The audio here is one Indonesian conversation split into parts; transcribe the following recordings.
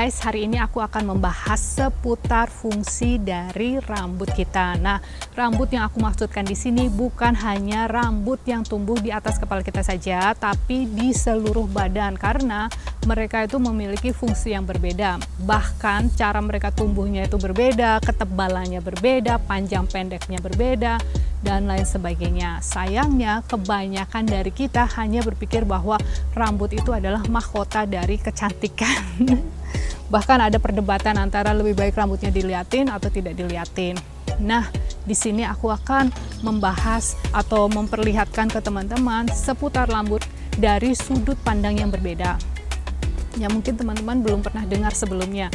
guys, hari ini aku akan membahas seputar fungsi dari rambut kita. Nah, rambut yang aku maksudkan di sini bukan hanya rambut yang tumbuh di atas kepala kita saja, tapi di seluruh badan karena mereka itu memiliki fungsi yang berbeda. Bahkan cara mereka tumbuhnya itu berbeda, ketebalannya berbeda, panjang pendeknya berbeda, dan lain sebagainya. Sayangnya, kebanyakan dari kita hanya berpikir bahwa rambut itu adalah mahkota dari kecantikan. Bahkan ada perdebatan antara lebih baik rambutnya diliatin atau tidak diliatin. Nah, di sini aku akan membahas atau memperlihatkan ke teman-teman seputar rambut dari sudut pandang yang berbeda, yang mungkin teman-teman belum pernah dengar sebelumnya.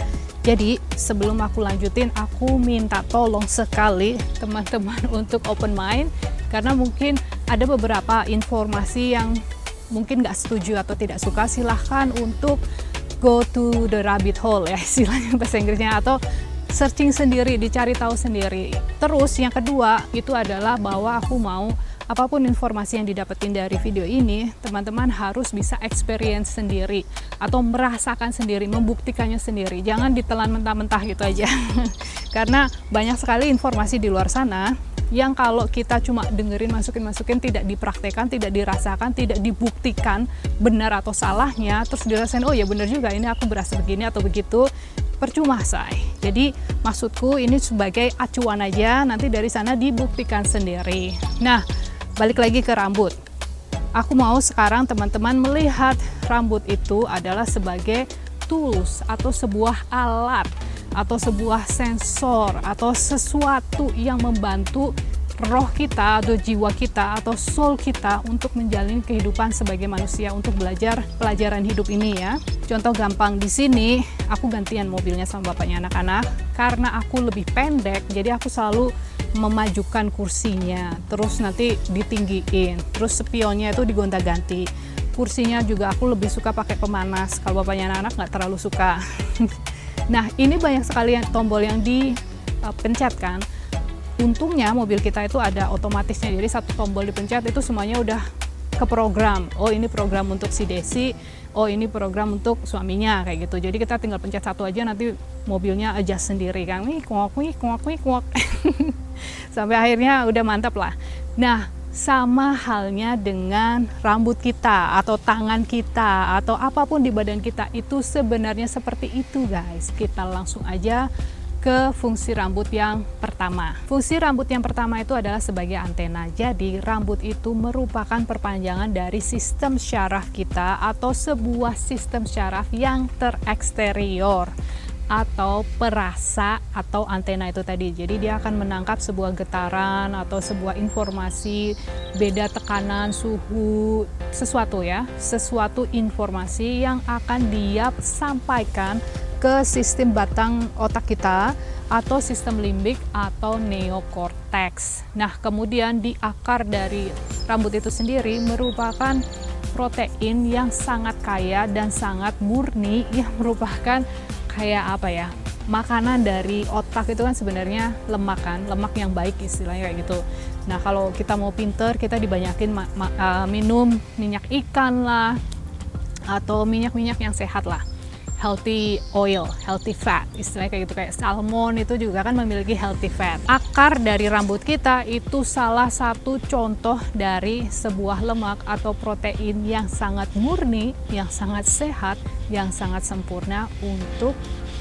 Jadi sebelum aku lanjutin, aku minta tolong sekali teman-teman untuk open mind, karena mungkin ada beberapa informasi yang mungkin nggak setuju atau tidak suka. Silahkan untuk go to the rabbit hole ya, istilahnya bahasa Inggrisnya, atau searching sendiri, dicari tahu sendiri. Terus yang kedua itu adalah bahwa aku mau apapun informasi yang didapetin dari video ini, teman-teman harus bisa experience sendiri atau merasakan sendiri, membuktikannya sendiri. Jangan ditelan mentah-mentah gitu aja. Karena banyak sekali informasi di luar sana yang kalau kita cuma dengerin, masukin, tidak dipraktekkan, tidak dirasakan, tidak dibuktikan benar atau salahnya, terus dirasain, oh ya benar juga, ini aku berasa begini atau begitu, percuma say. Jadi maksudku ini sebagai acuan aja, nanti dari sana dibuktikan sendiri. Nah, balik lagi ke rambut. Aku mau sekarang teman-teman melihat rambut itu adalah sebagai tools atau sebuah alat atau sebuah sensor atau sesuatu yang membantu roh kita atau jiwa kita atau soul kita untuk menjalani kehidupan sebagai manusia, untuk belajar pelajaran hidup ini ya. Contoh gampang di sini, aku gantian mobilnya sama bapaknya anak-anak karena aku lebih pendek, jadi aku selalu memajukan kursinya, terus nanti ditinggiin, terus spionnya itu digonta-ganti. Kursinya juga aku lebih suka pakai pemanas, kalau bapaknya anak-anak nggak terlalu suka. Nah, ini banyak sekali tombol yang dipencet kan. Untungnya mobil kita itu ada otomatisnya, jadi satu tombol dipencet itu semuanya udah ke program. Oh, ini program untuk si Desi, oh ini program untuk suaminya, kayak gitu. Jadi kita tinggal pencet satu aja, nanti mobilnya adjust sendiri kan. Wih, kuak. Sampai akhirnya udah mantap lah. Nah, sama halnya dengan rambut kita atau tangan kita atau apapun di badan kita itu sebenarnya seperti itu guys. Kita langsung aja ke fungsi rambut yang pertama. Fungsi rambut yang pertama itu adalah sebagai antena. Jadi rambut itu merupakan perpanjangan dari sistem syaraf kita atau sebuah sistem syaraf yang tereksterior atau perasa atau antena itu tadi. Jadi dia akan menangkap sebuah getaran atau sebuah informasi, beda tekanan, suhu, sesuatu ya, sesuatu informasi yang akan dia sampaikan ke sistem batang otak kita atau sistem limbik atau neokortex. Nah, kemudian di akar dari rambut itu sendiri merupakan protein yang sangat kaya dan sangat murni, yang merupakan kayak apa ya, makanan dari otak. Itu kan sebenarnya lemak kan, lemak yang baik istilahnya kayak gitu. Nah, kalau kita mau pinter, kita dibanyakin minum minyak ikan lah atau minyak-minyak yang sehat lah, healthy oil, healthy fat, istilahnya kayak gitu. Kayak salmon itu juga kan memiliki healthy fat. Akar dari rambut kita itu salah satu contoh dari sebuah lemak atau protein yang sangat murni, yang sangat sehat, yang sangat sempurna untuk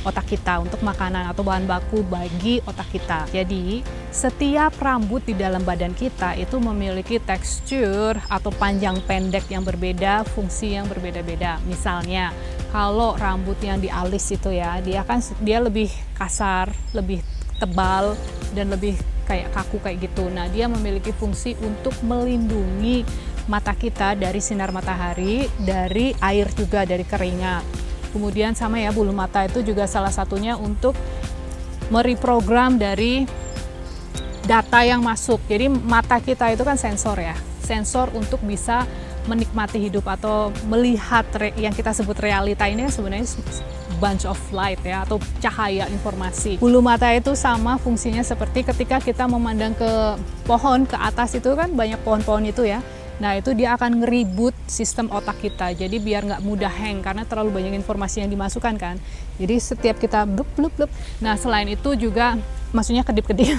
otak kita, untuk makanan atau bahan baku bagi otak kita. Jadi setiap rambut di dalam badan kita itu memiliki tekstur atau panjang pendek yang berbeda, fungsi yang berbeda-beda. Misalnya kalau rambut yang di alis itu ya, dia lebih kasar, lebih tebal, dan lebih kayak kaku kayak gitu. Nah, dia memiliki fungsi untuk melindungi mata kita dari sinar matahari, dari air juga, dari keringat. Kemudian sama ya, bulu mata itu juga salah satunya untuk mereprogram dari data yang masuk. Jadi mata kita itu kan sensor ya, sensor untuk bisa menikmati hidup atau melihat yang kita sebut realita ini kan sebenarnya bunch of light ya, atau cahaya informasi. Bulu mata itu sama fungsinya seperti ketika kita memandang ke pohon, ke atas itu kan banyak pohon-pohon itu ya. Nah itu dia akan ngeribut sistem otak kita, jadi biar nggak mudah hang karena terlalu banyak informasi yang dimasukkan kan. Jadi setiap kita blup blup blup. Nah selain itu juga, maksudnya kedip-kedip.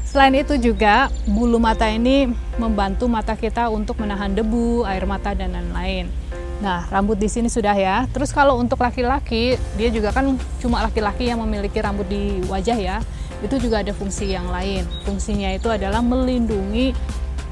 Selain itu juga bulu mata ini membantu mata kita untuk menahan debu, air mata dan lain-lain. Nah rambut di sini sudah ya. Terus kalau untuk laki-laki, dia juga kan cuma laki-laki yang memiliki rambut di wajah ya. Itu juga ada fungsi yang lain. Fungsinya itu adalah melindungi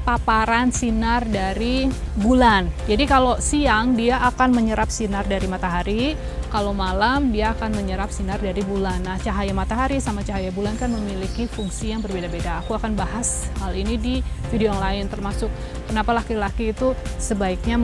paparan sinar dari bulan. Jadi kalau siang dia akan menyerap sinar dari matahari, kalau malam dia akan menyerap sinar dari bulan. Nah, cahaya matahari sama cahaya bulan kan memiliki fungsi yang berbeda-beda. Aku akan bahas hal ini di video yang lain, termasuk kenapa laki-laki itu sebaiknya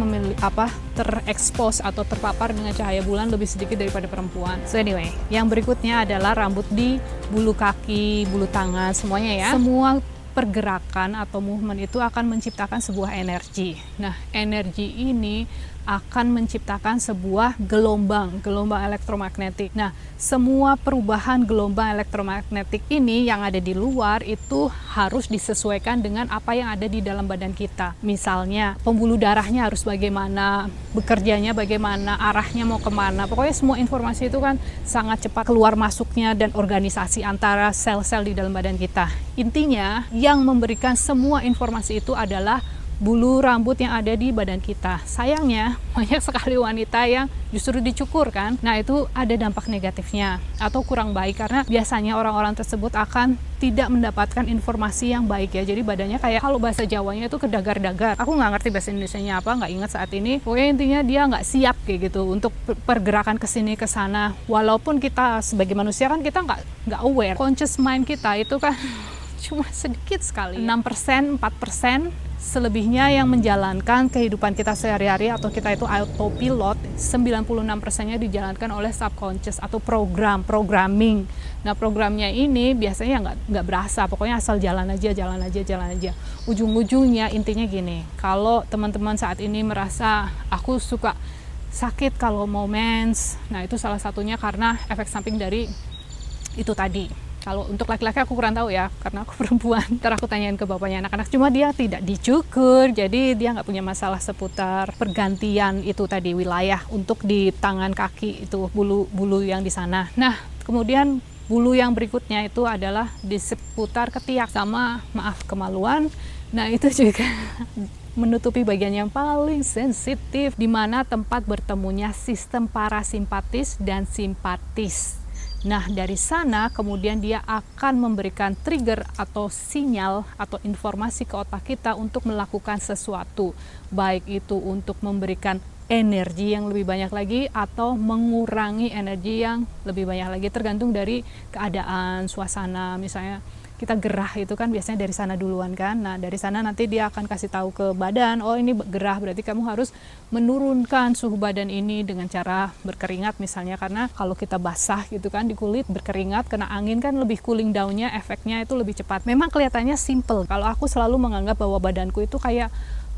terekspos atau terpapar dengan cahaya bulan lebih sedikit daripada perempuan. So anyway, yang berikutnya adalah rambut di bulu kaki, bulu tangan, semuanya ya. Semua pergerakan atau movement itu akan menciptakan sebuah energi. Nah, energi ini akan menciptakan sebuah gelombang elektromagnetik. Nah, semua perubahan gelombang elektromagnetik ini yang ada di luar itu harus disesuaikan dengan apa yang ada di dalam badan kita. Misalnya, pembuluh darahnya harus bagaimana, bekerjanya bagaimana, arahnya mau kemana. Pokoknya semua informasi itu kan sangat cepat keluar masuknya dan organisasi antara sel-sel di dalam badan kita. Intinya, yang memberikan semua informasi itu adalah bulu rambut yang ada di badan kita. Sayangnya banyak sekali wanita yang justru dicukur kan. Nah itu ada dampak negatifnya atau kurang baik karena biasanya orang-orang tersebut akan tidak mendapatkan informasi yang baik ya. Jadi badannya kayak, kalau bahasa Jawanya itu kedagar-dagar. Aku nggak ngerti bahasa Indonesianya apa, nggak ingat saat ini. Pokoknya intinya dia nggak siap kayak gitu untuk pergerakan kesini ke sana. Walaupun kita sebagai manusia kan kita nggak aware. Conscious mind kita itu kan cuma sedikit sekali, 6%, 4%, selebihnya yang menjalankan kehidupan kita sehari-hari atau kita itu autopilot, 96%-nya dijalankan oleh subconscious atau programming. Nah programnya ini biasanya nggak berasa, pokoknya asal jalan aja. Ujung-ujungnya intinya gini, kalau teman-teman saat ini merasa aku suka sakit kalau mau mens, nah itu salah satunya karena efek samping dari itu tadi. Kalau untuk laki-laki aku kurang tahu ya, karena aku perempuan. Ntar aku tanyain ke bapaknya anak-anak. Cuma dia tidak dicukur, jadi dia nggak punya masalah seputar pergantian itu tadi wilayah untuk di tangan kaki itu bulu yang di sana. Nah, kemudian bulu yang berikutnya itu adalah di seputar ketiak sama kemaluan. Nah, itu juga menutupi bagian yang paling sensitif, di mana tempat bertemunya sistem parasimpatis dan simpatis. Nah, dari sana kemudian dia akan memberikan trigger atau sinyal atau informasi ke otak kita untuk melakukan sesuatu. Baik itu untuk memberikan energi yang lebih banyak lagi atau mengurangi energi yang lebih banyak lagi, tergantung dari keadaan, suasana. Misalnya kita gerah itu kan biasanya dari sana duluan kan. Nah, dari sana nanti dia akan kasih tahu ke badan, oh ini gerah, berarti kamu harus menurunkan suhu badan ini dengan cara berkeringat misalnya, karena kalau kita basah gitu kan di kulit, berkeringat, kena angin kan lebih cooling down-nya, efeknya itu lebih cepat. Memang kelihatannya simple. Kalau aku selalu menganggap bahwa badanku itu kayak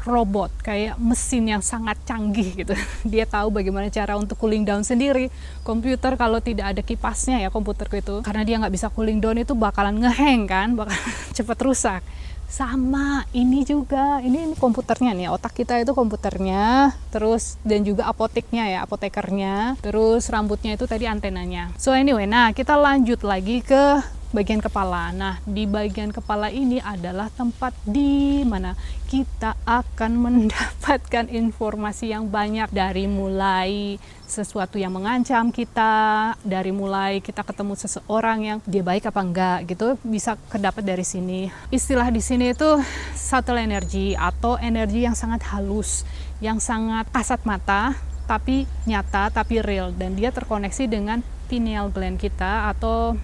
robot, kayak mesin yang sangat canggih gitu. Dia tahu bagaimana cara untuk cooling down sendiri. Komputer kalau tidak ada kipasnya ya komputerku itu, karena dia nggak bisa cooling down itu bakalan ngehang kan, bakal cepet rusak. Sama ini juga, ini komputernya nih, otak kita itu komputernya, terus dan juga apoteknya ya, apotekernya, terus rambutnya itu tadi antenanya. So anyway, nah kita lanjut lagi ke bagian kepala. Nah, di bagian kepala ini adalah tempat di mana kita akan mendapatkan informasi yang banyak, dari mulai sesuatu yang mengancam kita, dari mulai kita ketemu seseorang yang dia baik apa enggak gitu, bisa kedapat dari sini. Istilah di sini itu subtle energy atau energi yang sangat halus, yang sangat kasat mata, tapi nyata, tapi real, dan dia terkoneksi dengan pineal gland kita atau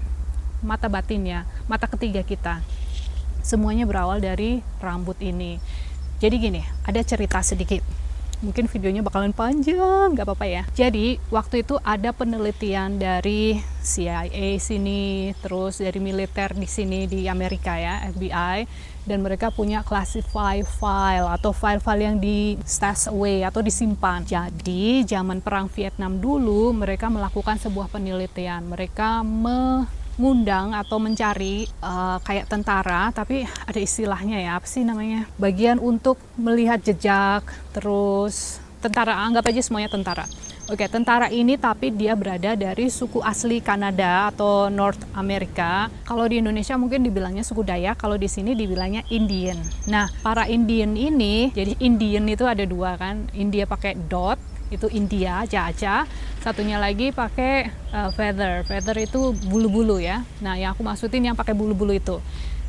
mata batinnya, mata ketiga kita. Semuanya berawal dari rambut ini. Jadi gini, ada cerita sedikit. Mungkin videonya bakalan panjang, nggak apa-apa ya. Jadi waktu itu ada penelitian dari CIA sini, terus dari militer di sini di Amerika ya, FBI, dan mereka punya classify file atau file-file yang di stash away atau disimpan. Jadi zaman perang Vietnam dulu mereka melakukan sebuah penelitian. Mereka ngundang atau mencari kayak tentara, tapi ada istilahnya ya, apa sih namanya? Bagian untuk melihat jejak, terus tentara, anggap aja semuanya tentara. Oke, tentara ini tapi dia berada dari suku asli Kanada atau North America. Kalau di Indonesia mungkin dibilangnya suku Dayak, kalau di sini dibilangnya Indian. Nah, para Indian ini, jadi Indian itu ada dua kan, India pakai dot, itu India, Jaja. Satunya lagi pakai feather. Feather itu bulu-bulu ya. Nah, yang aku maksudin yang pakai bulu-bulu itu.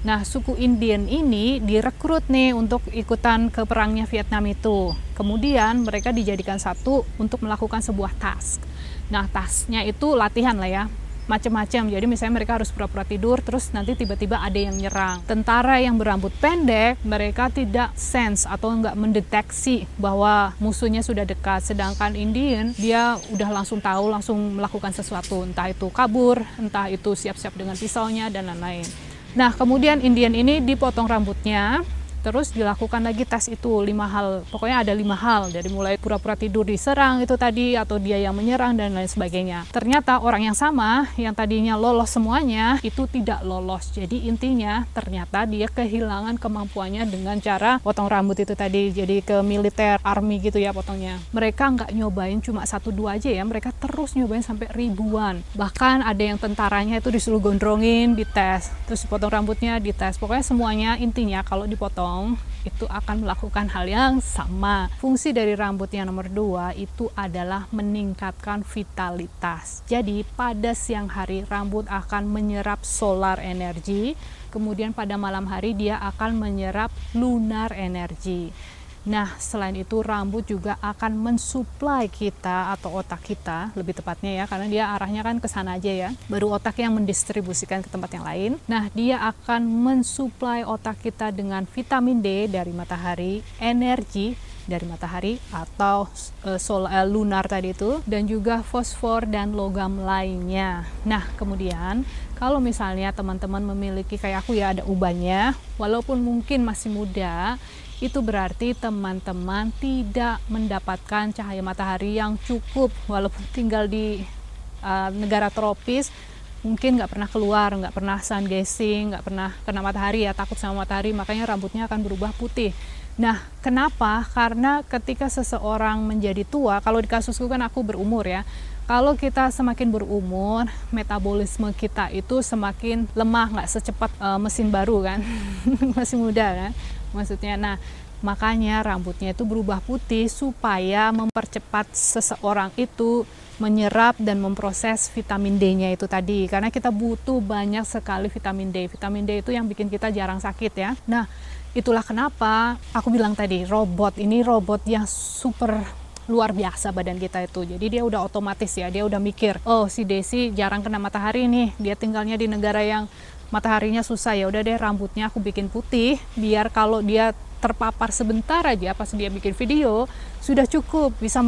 Nah, suku Indian ini direkrut nih untuk ikutan ke perangnya Vietnam itu. Kemudian mereka dijadikan satu untuk melakukan sebuah task. Nah, tasknya itu latihan lah ya, macam-macam. Jadi misalnya mereka harus pura-pura tidur, terus nanti tiba-tiba ada yang nyerang. Tentara yang berambut pendek, mereka tidak sense atau nggak mendeteksi bahwa musuhnya sudah dekat. Sedangkan Indian, dia udah langsung tahu, langsung melakukan sesuatu. Entah itu kabur, entah itu siap-siap dengan pisaunya, dan lain-lain. Nah, kemudian Indian ini dipotong rambutnya, terus dilakukan lagi tes itu 5 hal. Pokoknya ada 5 hal, dari mulai pura-pura tidur diserang itu tadi, atau dia yang menyerang dan lain sebagainya. Ternyata orang yang sama, yang tadinya lolos semuanya, itu tidak lolos. Jadi intinya ternyata dia kehilangan kemampuannya dengan cara potong rambut itu tadi. Jadi ke militer, army gitu ya potongnya. Mereka nggak nyobain cuma 1-2 aja ya, mereka terus nyobain sampai ribuan. Bahkan ada yang tentaranya itu disuruh gondrongin, dites, terus dipotong rambutnya, dites. Pokoknya semuanya intinya kalau dipotong itu akan melakukan hal yang sama. Fungsi dari rambut yang nomor 2 itu adalah meningkatkan vitalitas. Jadi pada siang hari rambut akan menyerap solar energi, kemudian pada malam hari dia akan menyerap lunar energi. Nah, selain itu rambut juga akan mensuplai kita atau otak kita, lebih tepatnya ya, karena dia arahnya kan ke sana aja ya. Baru otak yang mendistribusikan ke tempat yang lain. Nah, dia akan mensuplai otak kita dengan vitamin D dari matahari, energi dari matahari atau lunar tadi itu, dan juga fosfor dan logam lainnya. Nah, kemudian kalau misalnya teman-teman memiliki kayak aku ya, ada ubannya, walaupun mungkin masih muda, itu berarti teman-teman tidak mendapatkan cahaya matahari yang cukup. Walaupun tinggal di negara tropis, mungkin nggak pernah keluar, nggak pernah sun gazing, nggak pernah kena matahari ya, takut sama matahari, makanya rambutnya akan berubah putih. Nah, kenapa? Karena ketika seseorang menjadi tua, kalau di kasusku kan aku berumur ya, kalau kita semakin berumur, metabolisme kita itu semakin lemah, nggak secepat mesin baru kan, masih muda kan maksudnya. Nah, makanya rambutnya itu berubah putih supaya mempercepat seseorang itu menyerap dan memproses vitamin D-nya itu tadi, karena kita butuh banyak sekali vitamin D. Vitamin D itu yang bikin kita jarang sakit ya. Nah, itulah kenapa aku bilang tadi, robot ini robot yang super luar biasa badan kita itu. Jadi dia udah otomatis ya, dia udah mikir, oh si Desi jarang kena matahari nih, dia tinggalnya di negara yang mataharinya susah, ya udah deh rambutnya aku bikin putih, biar kalau dia terpapar sebentar aja pas dia bikin video, sudah cukup bisa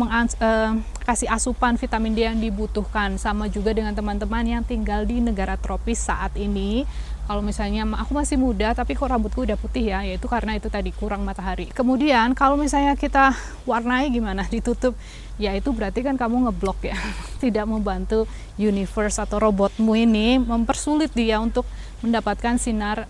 kasih asupan vitamin D yang dibutuhkan. Sama juga dengan teman-teman yang tinggal di negara tropis saat ini. Kalau misalnya aku masih muda tapi kok rambutku udah putih ya, yaitu karena itu tadi kurang matahari. Kemudian kalau misalnya kita warnai gimana, ditutup, ya itu berarti kan kamu ngeblok ya, tidak membantu universe atau robotmu ini, mempersulit dia untuk mendapatkan sinar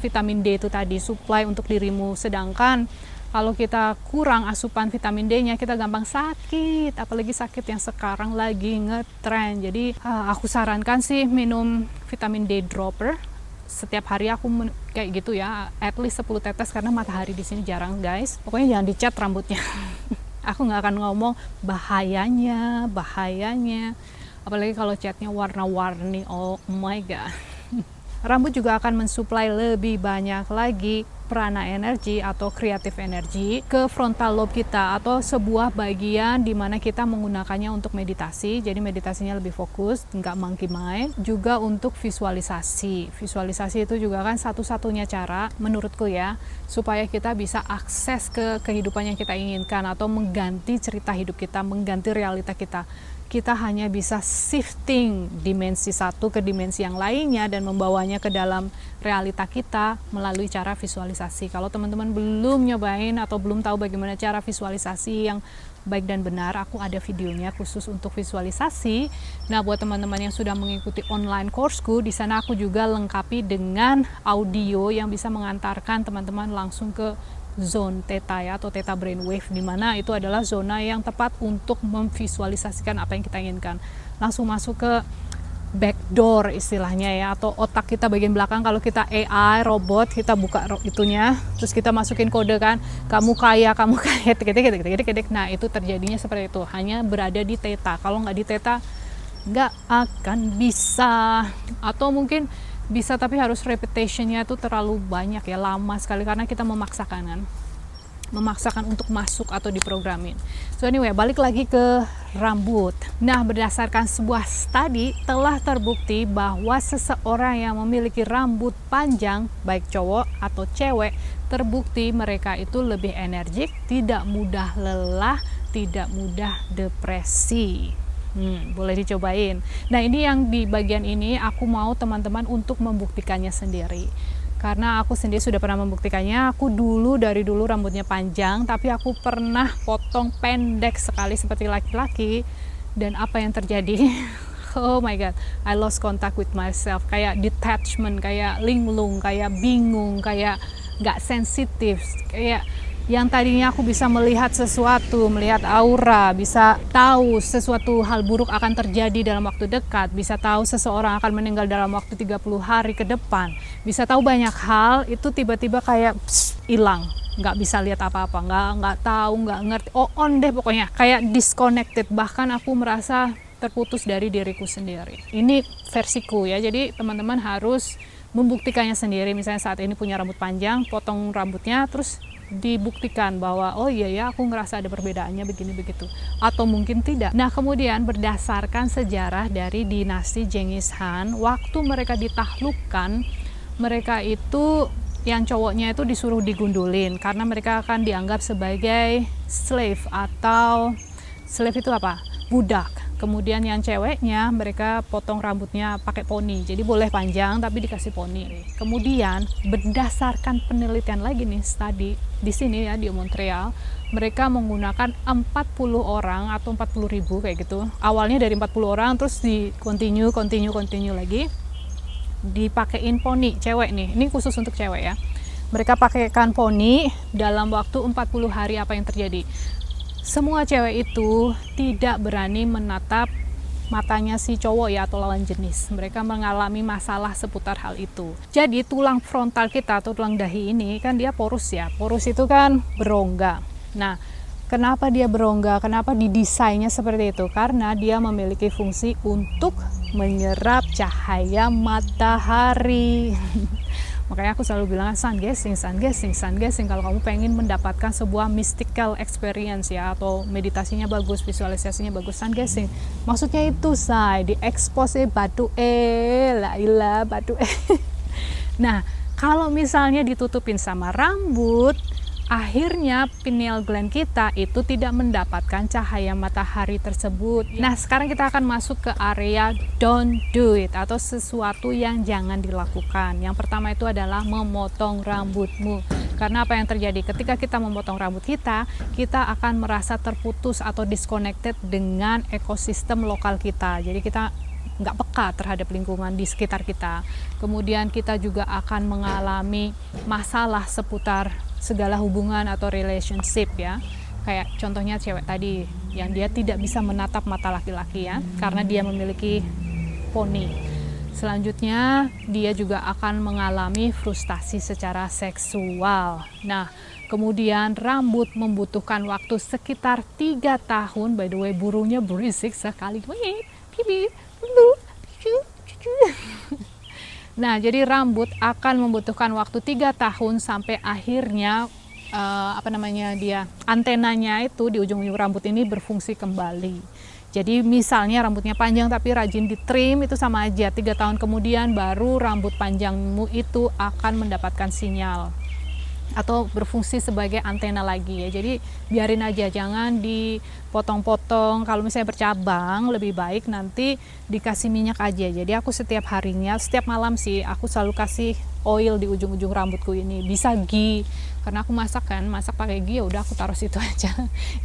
vitamin D itu tadi, supply untuk dirimu. Sedangkan kalau kita kurang asupan vitamin D-nya, kita gampang sakit, apalagi sakit yang sekarang lagi ngetren. Jadi aku sarankan sih minum vitamin D dropper. Setiap hari aku kayak gitu ya, at least 10 tetes, karena matahari di sini jarang guys. Pokoknya jangan dicat rambutnya. Aku nggak akan ngomong bahayanya, apalagi kalau catnya warna-warni. Oh my god. Rambut juga akan mensuplai lebih banyak lagi prana energi atau kreatif energi ke frontal lobe kita, atau sebuah bagian di mana kita menggunakannya untuk meditasi. Jadi meditasinya lebih fokus, nggak monkey mind. Juga untuk visualisasi. Visualisasi itu juga kan satu-satunya cara menurutku ya, supaya kita bisa akses ke kehidupan yang kita inginkan, atau mengganti cerita hidup kita, mengganti realita kita. kita hanya bisa shifting dimensi satu ke dimensi yang lainnya dan membawanya ke dalam realita kita melalui cara visualisasi. Kalau teman-teman belum nyobain atau belum tahu bagaimana cara visualisasi yang baik dan benar, aku ada videonya khusus untuk visualisasi. Nah, buat teman-teman yang sudah mengikuti online courseku, di sana aku juga lengkapi dengan audio yang bisa mengantarkan teman-teman langsung ke zone theta ya, atau theta brainwave, di mana itu adalah zona yang tepat untuk memvisualisasikan apa yang kita inginkan. Langsung masuk ke backdoor istilahnya ya, atau otak kita bagian belakang. Kalau kita AI robot, kita buka itunya, terus kita masukin kode kan, kamu kaya, nah itu terjadinya seperti itu, hanya berada di theta. Kalau nggak di theta nggak akan bisa, atau mungkin bisa tapi harus repetitionnya itu terlalu banyak ya, lama sekali, karena kita memaksakan untuk masuk atau diprogramin. So anyway, balik lagi ke rambut. Nah, berdasarkan sebuah studi telah terbukti bahwa seseorang yang memiliki rambut panjang, baik cowok atau cewek, terbukti mereka itu lebih energik, tidak mudah lelah, tidak mudah depresi. Boleh dicobain. Nah, ini yang di bagian ini aku mau teman-teman untuk membuktikannya sendiri. Karena aku sendiri sudah pernah membuktikannya. Aku dari dulu rambutnya panjang, tapi aku pernah potong pendek sekali seperti laki-laki. Dan apa yang terjadi? Oh my god, I lost contact with myself. Kayak detachment, kayak linglung, kayak bingung, kayak gak sensitif. Kayak yang tadinya aku bisa melihat sesuatu, melihat aura, bisa tahu sesuatu hal buruk akan terjadi dalam waktu dekat, bisa tahu seseorang akan meninggal dalam waktu 30 hari ke depan, bisa tahu banyak hal, itu tiba-tiba kayak hilang, nggak bisa lihat apa-apa, nggak tahu, nggak ngerti, on deh pokoknya, kayak disconnected. Bahkan aku merasa terputus dari diriku sendiri. Ini versiku ya, jadi teman-teman harus membuktikannya sendiri. Misalnya saat ini punya rambut panjang, potong rambutnya, terus dibuktikan bahwa oh iya ya, aku ngerasa ada perbedaannya begini begitu, atau mungkin tidak. Nah, kemudian berdasarkan sejarah dari dinasti Genghis Khan, waktu mereka ditaklukkan, mereka itu yang cowoknya itu disuruh digundulin karena mereka akan dianggap sebagai slave, atau slave itu apa? Budak. Kemudian yang ceweknya mereka potong rambutnya pakai poni, jadi boleh panjang tapi dikasih poni. Kemudian berdasarkan penelitian lagi nih, studi di sini ya di Montreal, mereka menggunakan 40 orang atau 40.000 kayak gitu. Awalnya dari 40 orang, terus di continue lagi, dipakein poni cewek nih. Ini khusus untuk cewek ya. Mereka pakaikan poni dalam waktu 40 hari. Apa yang terjadi? Semua cewek itu tidak berani menatap matanya si cowok ya, atau lawan jenis. Mereka mengalami masalah seputar hal itu. Jadi tulang frontal kita atau tulang dahi ini kan dia porus ya. Porus itu kan berongga. Nah, kenapa dia berongga? Kenapa didesainnya seperti itu? Karena dia memiliki fungsi untuk menyerap cahaya matahari. Makanya aku selalu bilang sun gazing. Kalau kamu pengen mendapatkan sebuah mystical experience ya, atau meditasinya bagus, visualisasinya bagus, sun gazing. Maksudnya itu di expose batu la ilah batu. Nah, kalau misalnya ditutupin sama rambut, akhirnya pineal gland kita itu tidak mendapatkan cahaya matahari tersebut. Nah, sekarang kita akan masuk ke area don't do it, atau sesuatu yang jangan dilakukan. Yang pertama itu adalah memotong rambutmu. Karena apa yang terjadi? Ketika kita memotong rambut kita akan merasa terputus atau disconnected dengan ekosistem lokal kita. Jadi kita nggak peka terhadap lingkungan di sekitar kita. Kemudian kita juga akan mengalami masalah seputar segala hubungan atau relationship ya. Kayak contohnya cewek tadi yang dia tidak bisa menatap mata laki-laki ya, karena dia memiliki poni. Selanjutnya dia juga akan mengalami frustasi secara seksual. Nah, kemudian rambut membutuhkan waktu sekitar 3 tahun. By the way, burungnya berisik sekali. Nah, jadi rambut akan membutuhkan waktu 3 tahun sampai akhirnya antenanya itu di ujung-ujung rambut ini berfungsi kembali. Jadi misalnya rambutnya panjang tapi rajin di trim, itu sama aja, 3 tahun kemudian baru rambut panjangmu itu akan mendapatkan sinyal. atau berfungsi sebagai antena lagi ya. Jadi biarin aja, jangan dipotong-potong. Kalau misalnya bercabang, lebih baik nanti dikasih minyak aja. Jadi aku setiap harinya, setiap malam sih, aku selalu kasih oil di ujung-ujung rambutku ini. Bisa ghee, karena aku masak pakai ghee, ya udah aku taruh situ aja.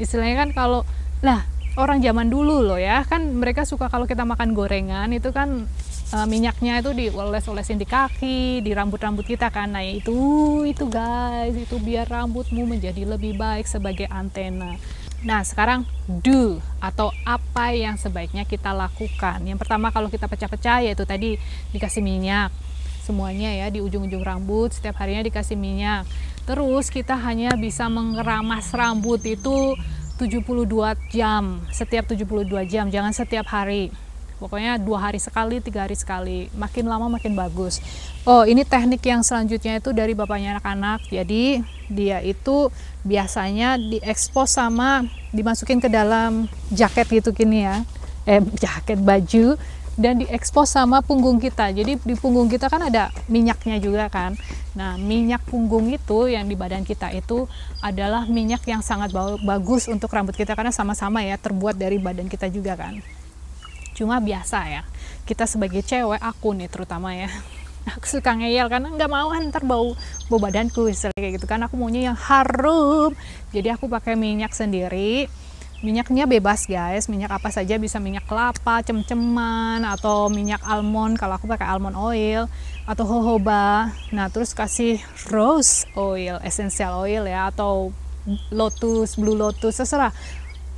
Istilahnya kan kalau, nah orang zaman dulu loh ya, kan mereka suka kalau kita makan gorengan itu kan minyaknya itu dioles-olesin di kaki, di rambut-rambut kita kan. Nah itu guys, itu biar rambutmu menjadi lebih baik sebagai antena. Nah sekarang do, atau apa yang sebaiknya kita lakukan. Yang pertama, kalau kita pecah-pecah, yaitu tadi dikasih minyak semuanya ya, di ujung-ujung rambut setiap harinya dikasih minyak. Terus kita hanya bisa mengeramas rambut itu 72 jam, setiap 72 jam, jangan setiap hari. Pokoknya 2 hari sekali, 3 hari sekali. Makin lama makin bagus. Oh, ini teknik yang selanjutnya itu dari bapaknya anak-anak. Jadi dia itu biasanya diekspos sama dimasukin ke dalam jaket gitu gini ya. Jaket baju, dan diekspos sama punggung kita. Jadi di punggung kita kan ada minyaknya juga kan. Nah, minyak punggung itu yang di badan kita itu adalah minyak yang sangat bagus untuk rambut kita, karena sama-sama ya terbuat dari badan kita juga kan. Cuma biasa ya, kita sebagai cewek, aku nih terutama ya, aku suka ngeyel karena nggak mau ntar bau badanku kayak gitu kan. Aku maunya yang harum, jadi aku pakai minyak sendiri. Minyaknya bebas guys, minyak apa saja, bisa minyak kelapa, cem-ceman, atau minyak almond. Kalau aku pakai almond oil atau jojoba. Nah terus kasih rose oil, essential oil ya, atau lotus, blue lotus, terserah.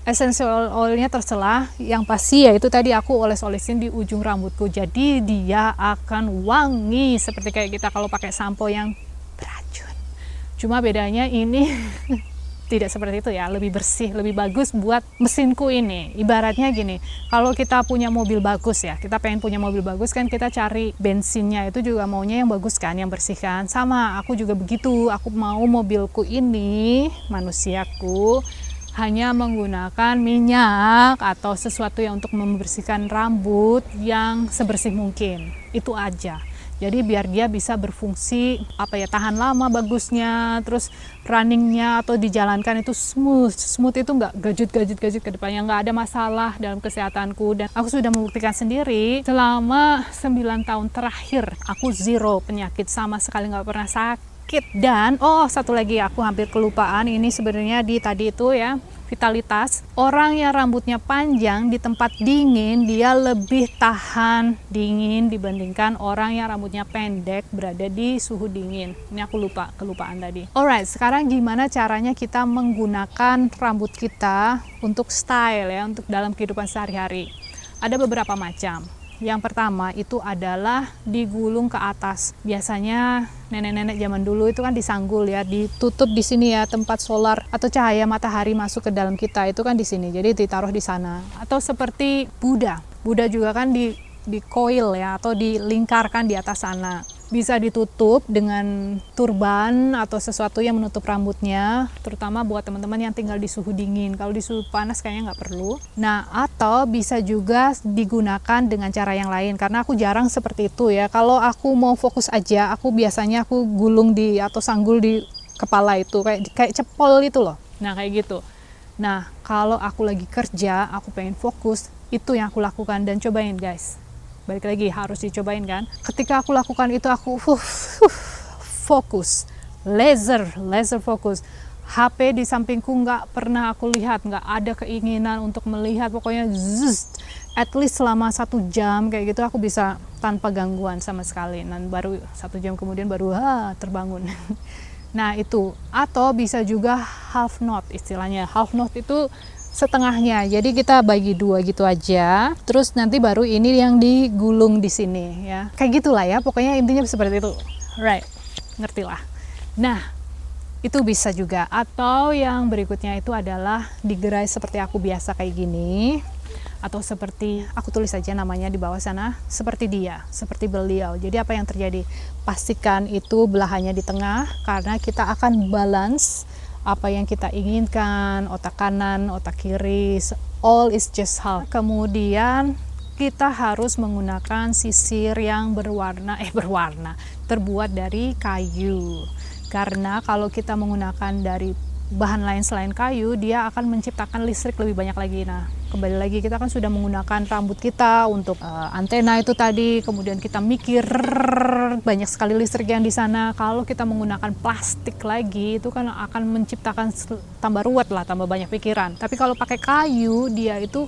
Essential oilnya terserah, yang pasti ya itu tadi aku oles-olesin di ujung rambutku, jadi dia akan wangi seperti kayak kita kalau pakai sampo yang beracun. Cuma bedanya ini tidak seperti itu ya, lebih bersih, lebih bagus buat mesinku ini. Ibaratnya gini, kalau kita punya mobil bagus ya, kita pengen punya mobil bagus kan, kita cari bensinnya itu juga maunya yang bagus kan, yang bersih kan. Sama aku juga begitu, aku mau mobilku ini, manusiaku, hanya menggunakan minyak atau sesuatu yang untuk membersihkan rambut yang sebersih mungkin. Itu aja. Jadi biar dia bisa berfungsi tahan lama bagusnya, terus runningnya atau dijalankan itu smooth itu nggak gajut ke depannya, nggak ada masalah dalam kesehatanku. Dan aku sudah membuktikan sendiri selama 9 tahun terakhir aku zero penyakit, sama sekali nggak pernah sakit. Dan satu lagi aku hampir kelupaan, ini sebenarnya di tadi itu ya, vitalitas. Orang yang rambutnya panjang di tempat dingin dia lebih tahan dingin dibandingkan orang yang rambutnya pendek berada di suhu dingin. Ini aku kelupaan tadi. Alright, sekarang gimana caranya kita menggunakan rambut kita untuk style ya, untuk dalam kehidupan sehari-hari. Ada beberapa macam. Yang pertama itu adalah digulung ke atas. Biasanya nenek-nenek zaman dulu itu kan disanggul ya, ditutup di sini ya, tempat solar atau cahaya matahari masuk ke dalam kita itu kan di sini. Jadi ditaruh di sana. Atau seperti Buddha juga kan di coil ya, atau dilingkarkan di atas sana. Bisa ditutup dengan turban atau sesuatu yang menutup rambutnya, terutama buat teman-teman yang tinggal di suhu dingin. Kalau di suhu panas kayaknya nggak perlu. Nah, atau bisa juga digunakan dengan cara yang lain, karena aku jarang seperti itu ya. Kalau aku mau fokus aja, aku biasanya gulung atau sanggul di kepala itu, kayak cepol itu loh. Nah, kayak gitu. Nah, kalau aku lagi kerja, aku pengen fokus, itu yang aku lakukan. Dan cobain guys, balik lagi harus dicobain kan. Ketika aku lakukan itu aku fokus, laser fokus. HP di sampingku nggak pernah aku lihat, nggak ada keinginan untuk melihat. Pokoknya at least selama 1 jam kayak gitu aku bisa tanpa gangguan sama sekali. Dan baru 1 jam kemudian baru terbangun. Nah itu, atau bisa juga half knot istilahnya. Half knot itu setengahnya, jadi kita bagi 2 gitu aja, terus nanti baru ini yang digulung di sini ya, kayak gitulah ya, pokoknya intinya seperti itu, right? Ngerti lah. Nah itu bisa juga. Atau yang berikutnya itu adalah digerai seperti aku biasa kayak gini, atau seperti aku tulis saja namanya di bawah sana, seperti beliau. Jadi apa yang terjadi, pastikan itu belahannya di tengah, karena kita akan balance apa yang kita inginkan, otak kanan, otak kiri, all is just half. Kemudian kita harus menggunakan sisir yang berwarna, terbuat dari kayu. Karena kalau kita menggunakan dari bahan lain selain kayu, dia akan menciptakan listrik lebih banyak lagi. Nah, kembali lagi kita kan sudah menggunakan rambut kita untuk antena itu tadi, kemudian kita mikir banyak sekali listrik yang di sana. Kalau kita menggunakan plastik lagi, itu kan akan menciptakan tambah ruwet lah, tambah banyak pikiran. Tapi kalau pakai kayu,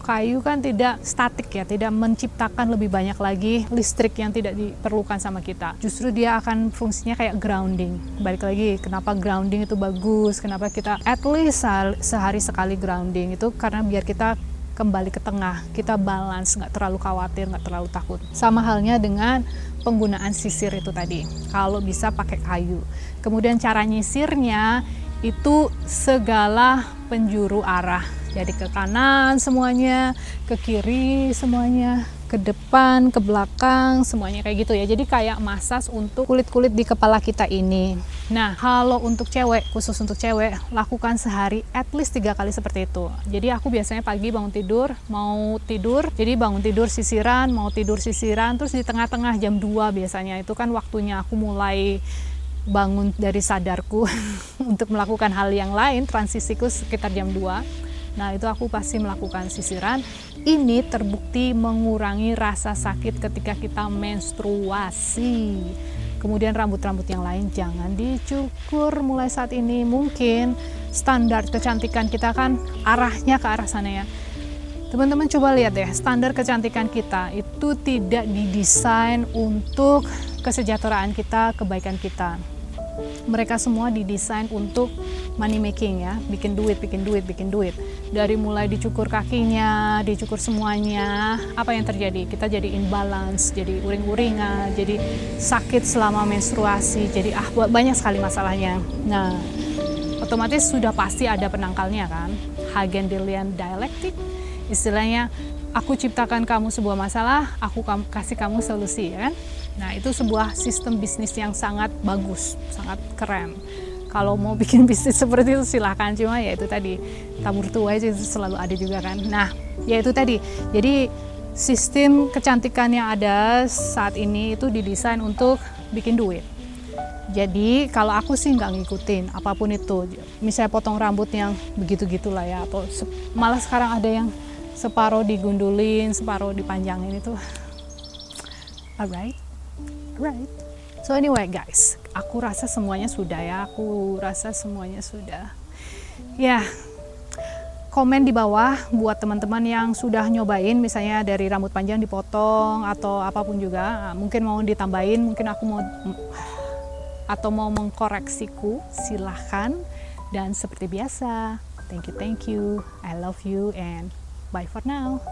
kayu kan tidak statik ya, tidak menciptakan lebih banyak lagi listrik yang tidak diperlukan sama kita. Justru dia akan fungsinya kayak grounding. Balik lagi, kenapa grounding itu bagus, kenapa kita at least sehari sekali grounding itu, karena biar kita kembali ke tengah, kita balance, nggak terlalu khawatir, nggak terlalu takut. Sama halnya dengan penggunaan sisir itu tadi, kalau bisa pakai kayu. Kemudian cara nyisirnya itu segala penjuru arah, jadi ke kanan semuanya, ke kiri semuanya, ke depan, ke belakang, semuanya kayak gitu ya. Jadi kayak masas untuk kulit-kulit di kepala kita ini. Nah, kalau untuk cewek, khusus untuk cewek, lakukan sehari at least 3 kali seperti itu. Jadi aku biasanya pagi bangun tidur, jadi bangun tidur sisiran, mau tidur sisiran, terus di tengah-tengah jam 2 biasanya, itu kan waktunya aku mulai bangun dari sadarku untuk melakukan hal yang lain, transisiku sekitar jam 2. Nah, itu aku pasti melakukan sisiran. Ini terbukti mengurangi rasa sakit ketika kita menstruasi. Kemudian rambut-rambut yang lain jangan dicukur mulai saat ini. Mungkin standar kecantikan kita kan arahnya ke arah sana ya. Teman-teman coba lihat ya, standar kecantikan kita itu tidak didesain untuk kesejahteraan kita, kebaikan kita. Mereka semua didesain untuk money making ya, bikin duit. Dari mulai dicukur kakinya, dicukur semuanya, apa yang terjadi? Kita jadi imbalance, jadi uring-uringan, jadi sakit selama menstruasi, jadi banyak sekali masalahnya. Nah, otomatis sudah pasti ada penangkalnya kan, Hegelian dialektik, istilahnya aku ciptakan kamu sebuah masalah, aku kasih kamu solusi ya kan. Nah, itu sebuah sistem bisnis yang sangat bagus, sangat keren. Kalau mau bikin bisnis seperti itu silahkan, cuma ya itu tadi, tabur tuai itu selalu ada juga kan. Nah, ya itu tadi, jadi sistem kecantikan yang ada saat ini itu didesain untuk bikin duit. Jadi kalau aku sih nggak ngikutin apapun itu, misalnya potong rambut yang begitu-gitulah ya, atau malah sekarang ada yang separuh digundulin, separuh dipanjangin itu. Alright. So anyway guys, aku rasa semuanya sudah ya, Ya, komen di bawah buat teman-teman yang sudah nyobain, misalnya dari rambut panjang dipotong atau apapun juga, mungkin mau ditambahin, mungkin aku mau mengkoreksiku, silahkan. Dan seperti biasa, thank you, I love you, and bye for now.